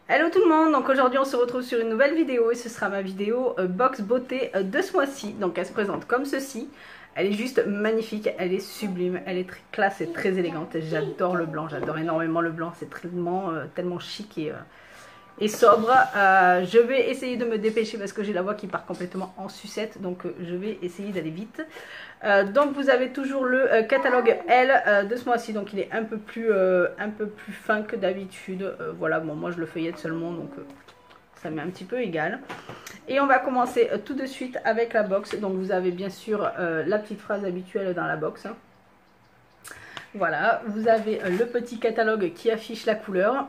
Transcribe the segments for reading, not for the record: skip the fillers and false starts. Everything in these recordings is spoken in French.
Hello tout le monde, donc aujourd'hui on se retrouve sur une nouvelle vidéo et ce sera ma vidéo box beauté de ce mois-ci. Donc elle se présente comme ceci, elle est juste magnifique, elle est sublime, elle est très classe et très élégante. J'adore le blanc, j'adore énormément le blanc, c'est tellement chic et sobre. Je vais essayer de me dépêcher parce que j'ai la voix qui part complètement en sucette, donc je vais essayer d'aller vite. Donc vous avez toujours le catalogue L de ce mois-ci, donc il est un peu plus fin que d'habitude. Voilà, bon moi je le feuillette seulement, donc ça m'est un petit peu égal. Et on va commencer tout de suite avec la box. Donc vous avez bien sûr la petite phrase habituelle dans la box. Voilà, vous avez le petit catalogue qui affiche la couleur.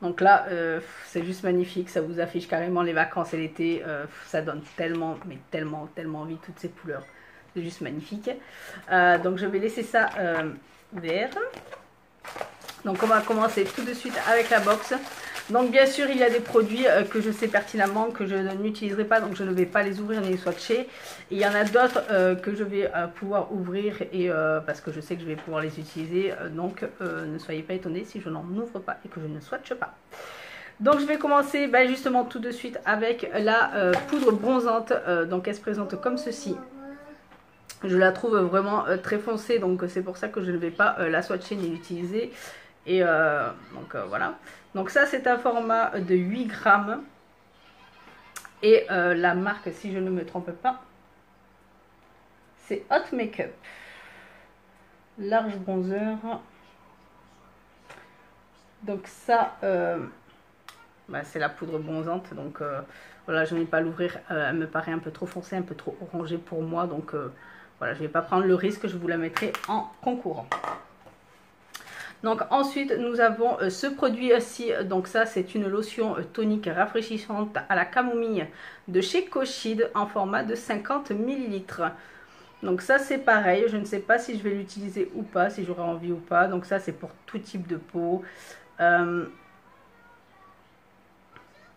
Donc là, c'est juste magnifique, ça vous affiche carrément les vacances et l'été, ça donne tellement envie, toutes ces couleurs. C'est juste magnifique. Donc je vais laisser ça vert. Donc on va commencer tout de suite avec la box. Donc bien sûr, il y a des produits que je sais pertinemment que je n'utiliserai pas, donc je ne vais pas les ouvrir ni les swatcher. Et il y en a d'autres que je vais pouvoir ouvrir parce que je sais que je vais pouvoir les utiliser. Donc ne soyez pas étonnés si je n'en ouvre pas et que je ne swatche pas. Donc je vais commencer justement tout de suite avec la poudre bronzante. Donc elle se présente comme ceci. Je la trouve vraiment très foncée, donc c'est pour ça que je ne vais pas la swatcher ni l'utiliser. Et donc voilà. Donc ça c'est un format de 8 grammes. Et la marque, si je ne me trompe pas, c'est Hot Makeup. Large bronzer. Donc ça, c'est la poudre bronzante. Donc voilà, je ne vais pas l'ouvrir. Elle me paraît un peu trop foncée, un peu trop orangée pour moi. Donc voilà, je ne vais pas prendre le risque. Je vous la mettrai en concourant. Donc ensuite nous avons ce produit-ci, donc ça c'est une lotion tonique rafraîchissante à la camomille de chez Cochide en format de 50 ml. Donc ça c'est pareil, je ne sais pas si je vais l'utiliser ou pas, si j'aurai envie ou pas. Donc ça c'est pour tout type de peau.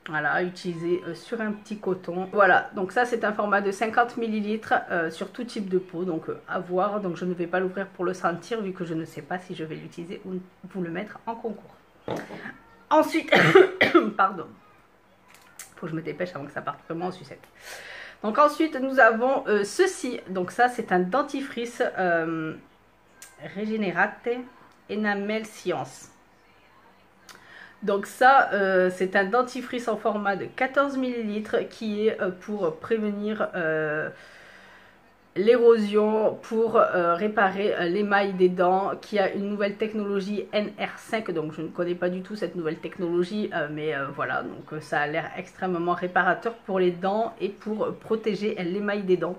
Voilà, utiliser sur un petit coton. Voilà, donc ça c'est un format de 50 ml sur tout type de peau, donc à voir. Donc je ne vais pas l'ouvrir pour le sentir vu que je ne sais pas si je vais l'utiliser ou vous le mettre en concours. Ensuite, pardon, faut que je me dépêche avant que ça parte vraiment en sucette. Donc ensuite nous avons ceci, donc ça c'est un dentifrice Regenerate Enamel Science. Donc ça, c'est un dentifrice en format de 14 ml qui est pour prévenir l'érosion, pour réparer l'émail des dents, qui a une nouvelle technologie NR5. Donc je ne connais pas du tout cette nouvelle technologie, mais voilà, donc ça a l'air extrêmement réparateur pour les dents et pour protéger l'émail des dents.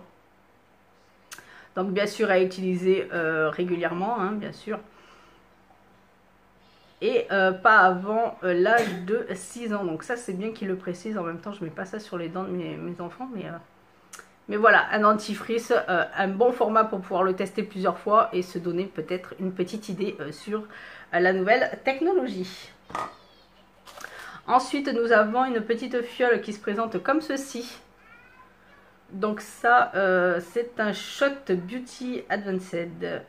Donc bien sûr à utiliser régulièrement, hein, bien sûr. Et pas avant l'âge de 6 ans. Donc ça c'est bien qu'il le précise. En même temps je mets pas ça sur les dents de mes enfants. Mais voilà, un dentifrice, un bon format pour pouvoir le tester plusieurs fois. Et se donner peut-être une petite idée sur la nouvelle technologie. Ensuite nous avons une petite fiole qui se présente comme ceci. Donc ça c'est un Shot Beauty Advanced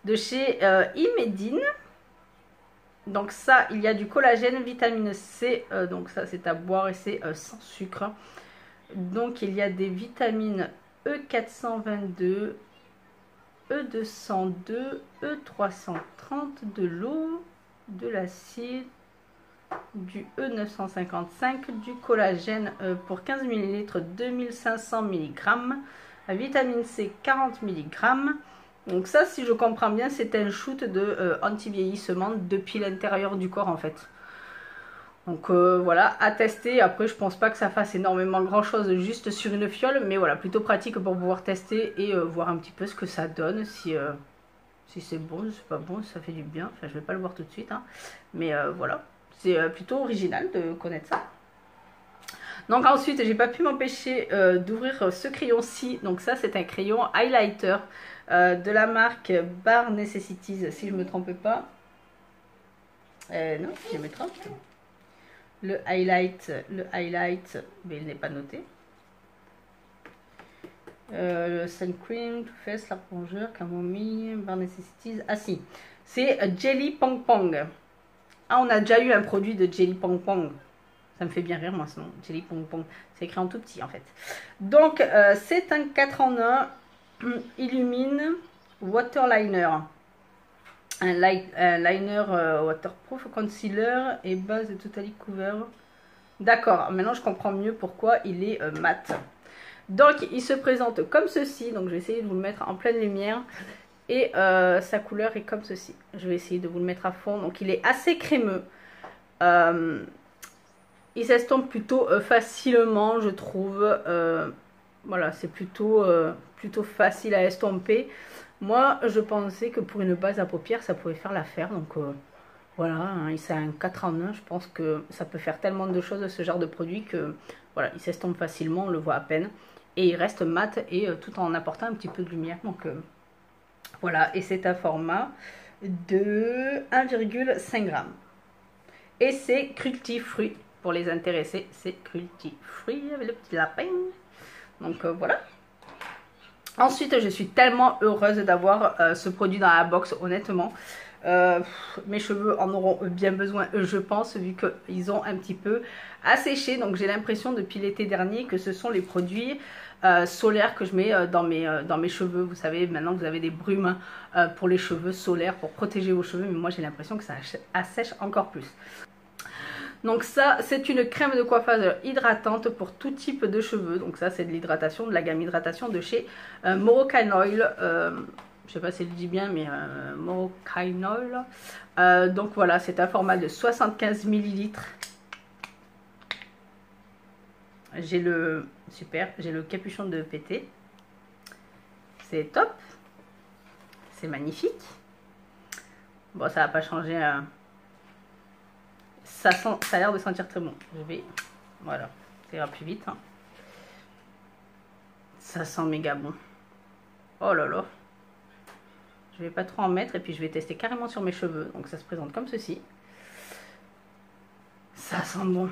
de chez Imedine. Donc ça, il y a du collagène, vitamine C, donc ça c'est à boire et c'est sans sucre. Donc il y a des vitamines E422, E202, E330, de l'eau, de l'acide, du E955, du collagène pour 15 ml, 2500 mg, la vitamine C 40 mg. Donc ça, si je comprends bien, c'est un shoot de anti-vieillissement depuis l'intérieur du corps en fait. Donc voilà, à tester. Après, je pense pas que ça fasse énormément grand chose juste sur une fiole. Mais voilà, plutôt pratique pour pouvoir tester et voir un petit peu ce que ça donne. Si c'est bon, si c'est pas bon, si ça fait du bien. Enfin, je vais pas le voir tout de suite. Hein. Mais voilà, c'est plutôt original de connaître ça. Donc ensuite, j'ai pas pu m'empêcher d'ouvrir ce crayon-ci. Donc ça, c'est un crayon highlighter de la marque Bare Necessities, si je me trompe pas. Non, je me trompe. Le highlight, mais il n'est pas noté. Le sun cream, Too Faced, la rongeur, camomille, Bare Necessities. Ah si, C'est Jelly Pong Pong. Ah, on a déjà eu un produit de Jelly Pong Pong. Ça me fait bien rire, moi, ce nom. Jelly Pong Pong. C'est écrit en tout petit, en fait. Donc, c'est un 4 en 1. Illumine Waterliner. Un liner waterproof, concealer et base de Totally Cover. D'accord, maintenant je comprends mieux pourquoi il est mat. Donc, il se présente comme ceci. Donc, je vais essayer de vous le mettre en pleine lumière. Et sa couleur est comme ceci. Je vais essayer de vous le mettre à fond. Donc, il est assez crémeux. Il s'estompe plutôt facilement, je trouve. Voilà, c'est plutôt facile à estomper. Moi, je pensais que pour une base à paupières, ça pouvait faire l'affaire. Donc, voilà, hein, c'est un 4 en 1. Je pense que ça peut faire tellement de choses, ce genre de produit, que voilà, il s'estompe facilement, on le voit à peine. Et il reste mat et tout en apportant un petit peu de lumière. Donc, voilà, et c'est un format de 1,5 g. Et c'est cruelty free. Pour les intéressés, c'est cruelty free avec le petit lapin. Donc voilà. Ensuite, je suis tellement heureuse d'avoir ce produit dans la box, honnêtement. Mes cheveux en auront bien besoin, je pense, vu qu'ils ont un petit peu asséché. Donc j'ai l'impression depuis l'été dernier que ce sont les produits solaires que je mets dans mes cheveux. Vous savez, maintenant vous avez des brumes pour les cheveux solaires, pour protéger vos cheveux. Mais moi j'ai l'impression que ça assèche encore plus. Donc ça, c'est une crème de coiffage hydratante pour tout type de cheveux. Donc ça, c'est de l'hydratation, de la gamme hydratation de chez Moroccan Oil. Je sais pas si je le dis bien, mais Moroccan Oil. Donc voilà, c'est un format de 75 ml. J'ai le capuchon de PT. C'est top. C'est magnifique. Bon, ça va pas changer. Ça a l'air de sentir très bon. Je vais, voilà, ça ira plus vite. Hein. Ça sent méga bon. Oh là là. Je vais pas trop en mettre et puis je vais tester carrément sur mes cheveux. Donc ça se présente comme ceci. Ça sent bon.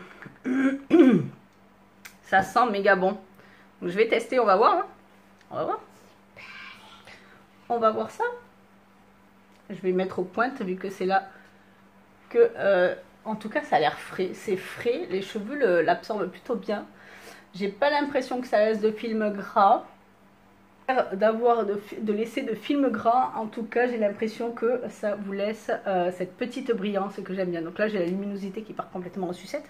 Ça sent méga bon. Donc je vais tester, on va voir. Hein. On va voir. On va voir ça. Je vais mettre aux pointes vu que c'est là que... en tout cas, ça a l'air frais. C'est frais. Les cheveux l'absorbent plutôt bien. J'ai pas l'impression que ça laisse de film gras. De laisser de film gras. En tout cas, j'ai l'impression que ça vous laisse cette petite brillance que j'aime bien. Donc là, j'ai la luminosité qui part complètement en sucette.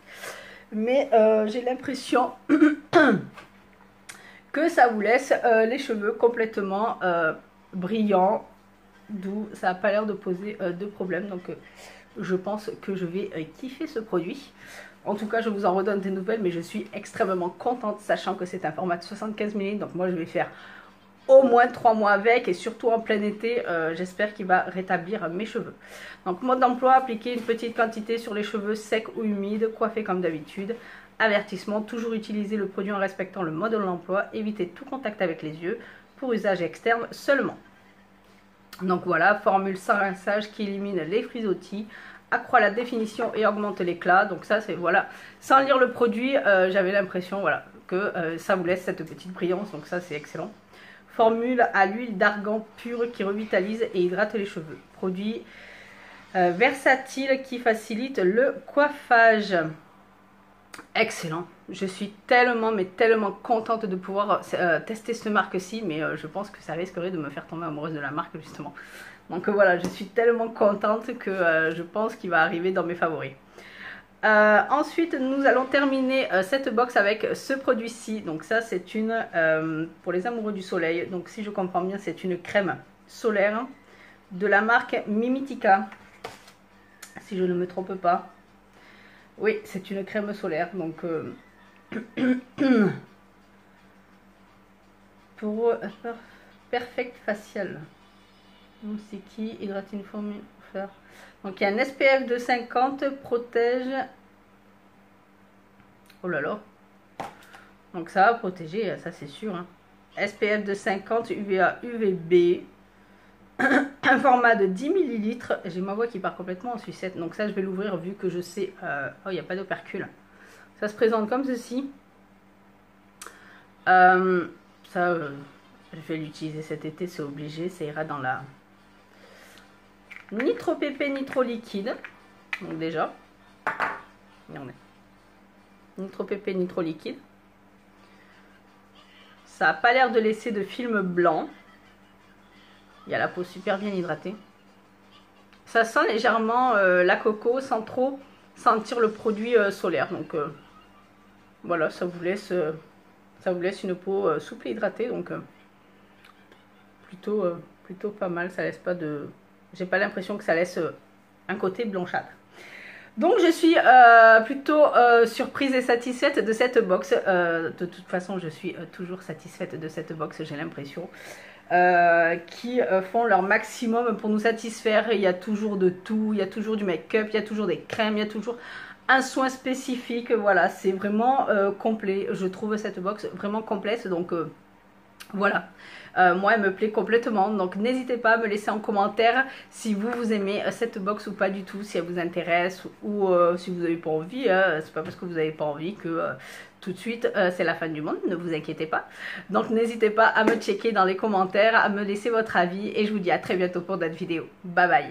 Mais j'ai l'impression que ça vous laisse les cheveux complètement brillants. D'où ça n'a pas l'air de poser de problème. Donc... je pense que je vais kiffer ce produit. En tout cas, je vous en redonne des nouvelles, mais je suis extrêmement contente, sachant que c'est un format de 75 ml. Donc moi, je vais faire au moins 3 mois avec, et surtout en plein été, j'espère qu'il va rétablir mes cheveux. Donc mode d'emploi, appliquer une petite quantité sur les cheveux secs ou humides, coiffer comme d'habitude. Avertissement, toujours utiliser le produit en respectant le mode de l'emploi, éviter tout contact avec les yeux, pour usage externe seulement. Donc voilà, formule sans rinçage qui élimine les frisottis, accroît la définition et augmente l'éclat. Donc ça, c'est voilà. Sans lire le produit, j'avais l'impression voilà, que ça vous laisse cette petite brillance. Donc ça, c'est excellent. Formule à l'huile d'argan pure qui revitalise et hydrate les cheveux. Produit versatile qui facilite le coiffage. Excellent. Je suis tellement, mais tellement contente de pouvoir tester cette marque-ci, mais je pense que ça risquerait de me faire tomber amoureuse de la marque, justement. Donc voilà, je suis tellement contente que je pense qu'il va arriver dans mes favoris. Ensuite, nous allons terminer cette box avec ce produit-ci. Donc ça, c'est une, pour les amoureux du soleil, donc si je comprends bien, c'est une crème solaire de la marque Mimitica, si je ne me trompe pas. Oui, c'est une crème solaire, donc pour Perfect Facial. C'est qui Hydratine Formule. Donc il y a un SPF de 50, protège. Oh là là. Donc ça va protéger, ça c'est sûr. Hein. SPF de 50, UVA, UVB. Un format de 10 ml. J'ai ma voix qui part complètement en sucette. Donc ça, je vais l'ouvrir vu que je sais... oh, il n'y a pas d'opercule. Ça se présente comme ceci. Je vais l'utiliser cet été, c'est obligé. Ça ira dans la... ni trop épais ni trop liquide. Donc déjà, regardez, ni trop épais ni trop liquide. Ça n'a pas l'air de laisser de film blanc. Il y a la peau super bien hydratée. Ça sent légèrement la coco sans trop sentir le produit solaire. Donc voilà, ça vous laisse une peau souple et hydratée. Donc plutôt pas mal. Ça laisse pas de... J'ai pas l'impression que ça laisse un côté blanchâtre. Donc je suis plutôt surprise et satisfaite de cette box. De toute façon, je suis toujours satisfaite de cette box, j'ai l'impression. Qui font leur maximum pour nous satisfaire. Il y a toujours de tout, il y a toujours du make-up, il y a toujours des crèmes, il y a toujours un soin spécifique. Voilà, c'est vraiment complet. Je trouve cette box vraiment complète. Donc voilà, moi elle me plaît complètement, donc n'hésitez pas à me laisser en commentaire si vous aimez cette box ou pas du tout, si elle vous intéresse ou si vous n'avez pas envie, c'est pas parce que vous n'avez pas envie que tout de suite c'est la fin du monde, ne vous inquiétez pas. Donc n'hésitez pas à me checker dans les commentaires, à me laisser votre avis et je vous dis à très bientôt pour d'autres vidéos. Bye bye.